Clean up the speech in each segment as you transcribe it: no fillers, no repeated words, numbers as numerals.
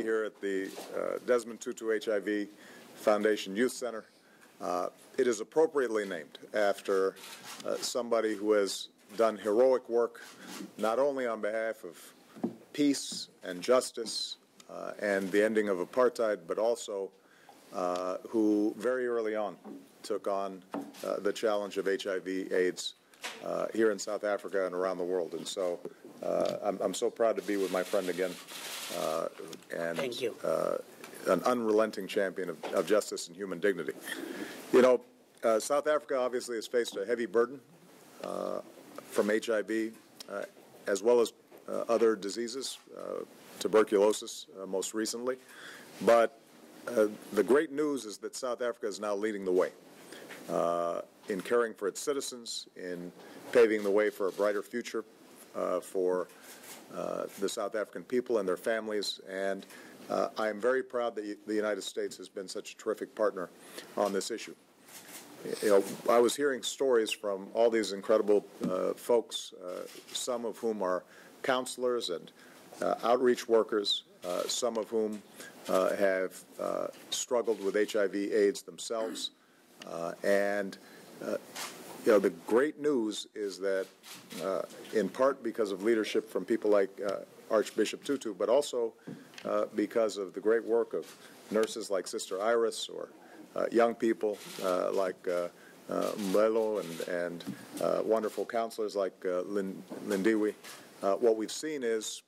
here at the Desmond Tutu HIV Foundation Youth Center. It is appropriately named after somebody who has done heroic work not only on behalf of peace and justice and the ending of apartheid, but also who very early on took on the challenge of HIV/AIDS here in South Africa and around the world. And so I'm so proud to be with my friend again. And thank you. An unrelenting champion of justice and human dignity. You know, South Africa obviously has faced a heavy burden from HIV as well as other diseases, tuberculosis most recently. But the great news is that South Africa is now leading the way in caring for its citizens, in paving the way for a brighter future for the South African people and their families. And I am very proud that the United States has been such a terrific partner on this issue. You know, I was hearing stories from all these incredible folks, some of whom are counselors and outreach workers, some of whom have struggled with HIV/AIDS themselves. You know, the great news is that, in part because of leadership from people like Archbishop Tutu, but also because of the great work of nurses like Sister Iris or young people like Mbelo and wonderful counselors like Lindiwe, what we've seen is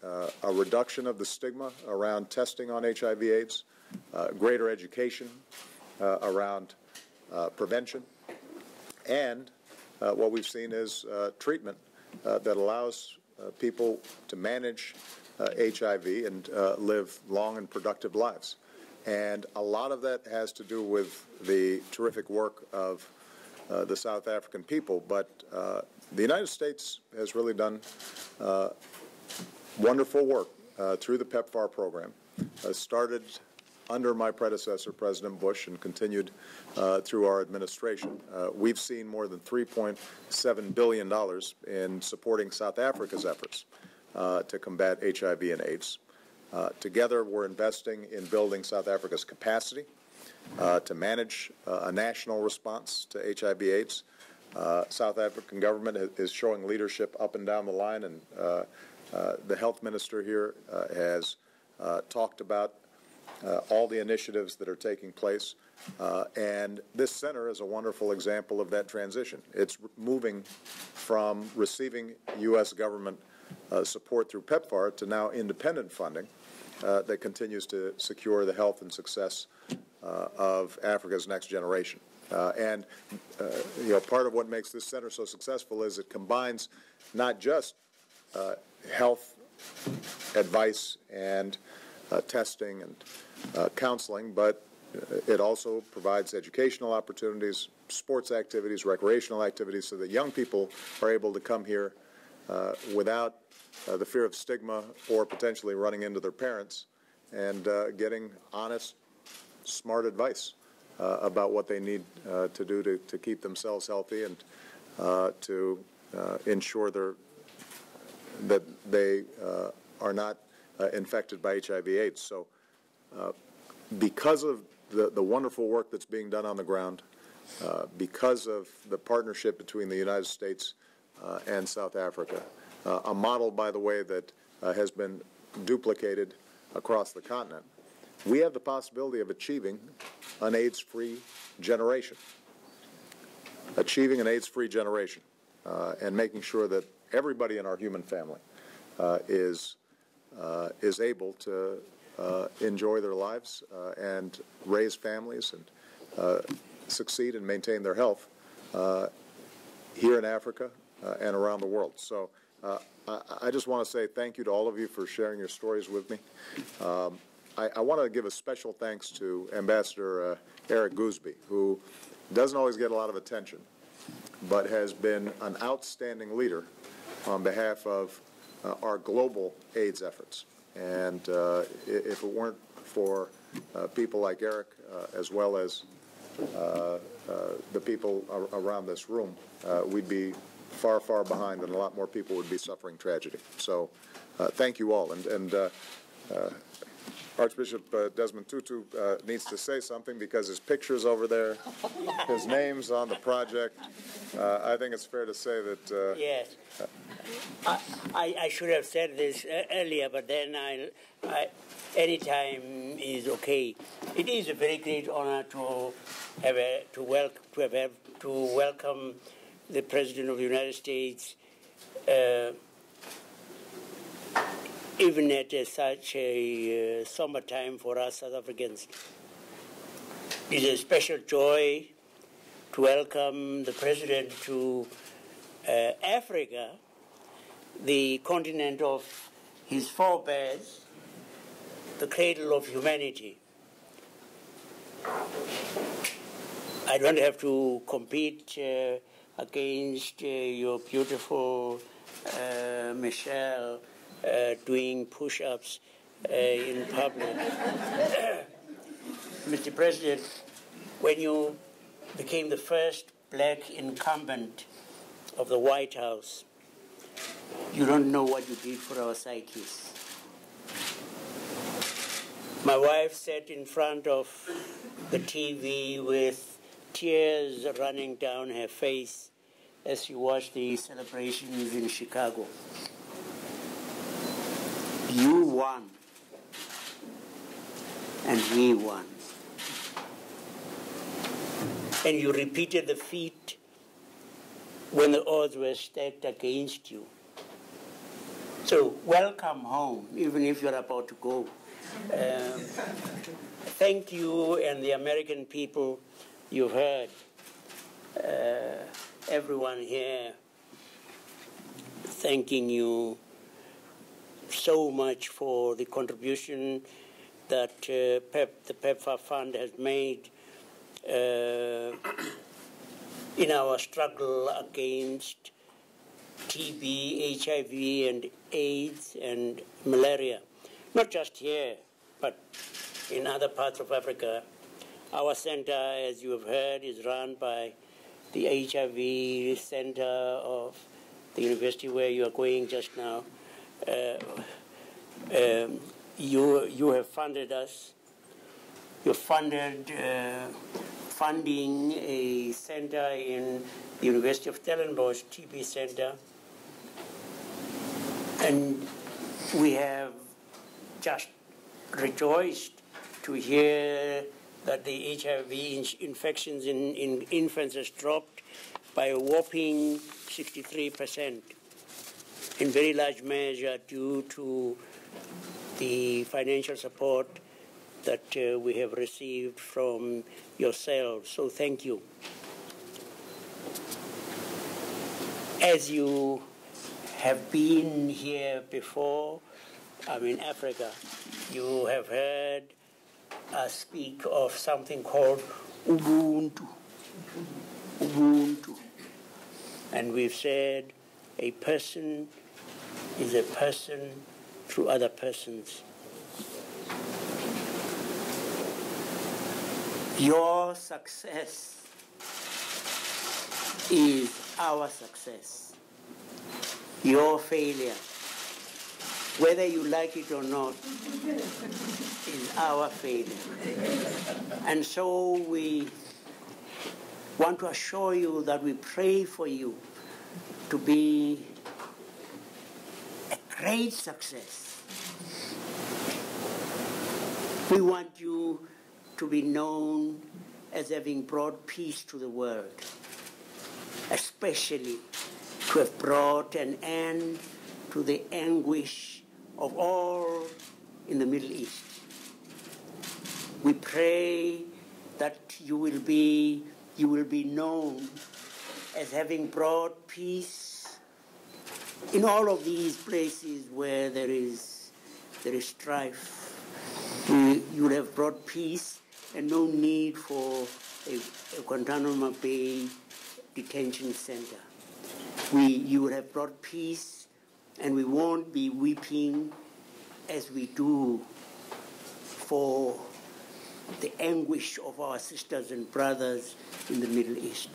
a reduction of the stigma around testing on HIV/AIDS, greater education around prevention, and what we've seen is treatment that allows people to manage HIV and live long and productive lives. And a lot of that has to do with the terrific work of the South African people. But the United States has really done wonderful work through the PEPFAR program, started under my predecessor, President Bush, and continued through our administration. We've seen more than $3.7 billion in supporting South Africa's efforts to combat HIV and AIDS. Together, we're investing in building South Africa's capacity to manage a national response to HIV/AIDS. South African government is showing leadership up and down the line, and the health minister here has talked about all the initiatives that are taking place, and this center is a wonderful example of that transition. It's moving from receiving U.S. government support through PEPFAR to now independent funding that continues to secure the health and success of Africa's next generation. You know, part of what makes this center so successful is it combines not just health advice and testing and counseling, but it also provides educational opportunities, sports activities, recreational activities, so that young people are able to come here without the fear of stigma or potentially running into their parents and getting honest, smart advice about what they need to do to keep themselves healthy and to ensure that they are not infected by HIV/AIDS. So because of the wonderful work that's being done on the ground, because of the partnership between the United States and South Africa, a model, by the way, that has been duplicated across the continent, we have the possibility of achieving an AIDS-free generation. Achieving an AIDS-free generation and making sure that everybody in our human family is able to enjoy their lives and raise families and succeed and maintain their health here in Africa and around the world. So I just want to say thank you to all of you for sharing your stories with me. I want to give a special thanks to Ambassador Eric Goosby, who doesn't always get a lot of attention, but has been an outstanding leader on behalf of our global AIDS efforts. And if it weren't for people like Eric, as well as the people around this room, we'd be far, far behind, and a lot more people would be suffering tragedy. So thank you all. And Archbishop Desmond Tutu needs to say something because his picture's over there, his name's on the project. I think it's fair to say that... Yes. I should have said this earlier, but then any time is okay. It is a very great honor to welcome the President of the United States, even at such a somber time for us South Africans. It is a special joy to welcome the President to Africa, the continent of his forebears, the cradle of humanity. I don't have to compete against your beautiful Michelle doing push-ups in public. Mr. President, when you became the first black incumbent of the White House, you don't know what you did for our psyches. My wife sat in front of the TV with tears running down her face as she watched the celebrations in Chicago. You won, and we won. And you repeated the feat when the odds were stacked against you. So welcome home, even if you're about to go. Thank you and the American people. You've heard everyone here thanking you so much for the contribution that the PEPFAR Fund has made in our struggle against TB, HIV, and AIDS, and malaria. Not just here, but in other parts of Africa. Our center, as you have heard, is run by the HIV Center of the university where you are going just now. You have funded us. You funded funding a center in the University of Stellenbosch, TB Center. And we have just rejoiced to hear that the HIV infections in infants has dropped by a whopping 63%, in very large measure due to the financial support that we have received from yourselves. So thank you. As you have been here before, in Africa, you have heard us speak of something called Ubuntu. Ubuntu. And we've said a person is a person through other persons. Your success is our success. Your failure, whether you like it or not, is our failure. And so we want to assure you that we pray for you to be a great success. We want you to be known as having brought peace to the world, especially to have brought an end to the anguish of all in the Middle East. We pray that you will be known as having brought peace in all of these places where there is strife. You will have brought peace and no need for a Guantanamo Bay detention center. You will have brought peace, and we won't be weeping as we do for the anguish of our sisters and brothers in the Middle East.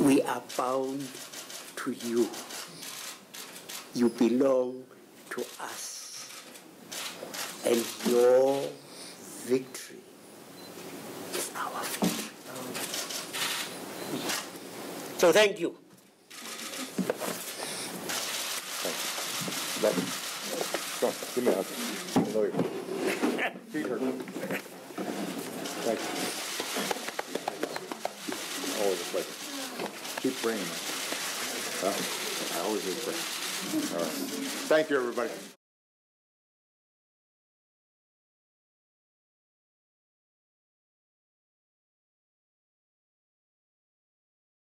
We are bound to you. You belong to us. And your victory is our victory. So thank you. Come on, give me a hug. Hello. Feet hurt. Thank you. Always a pleasure. Keep bringing them. I always do bring. All right. Thank you, everybody.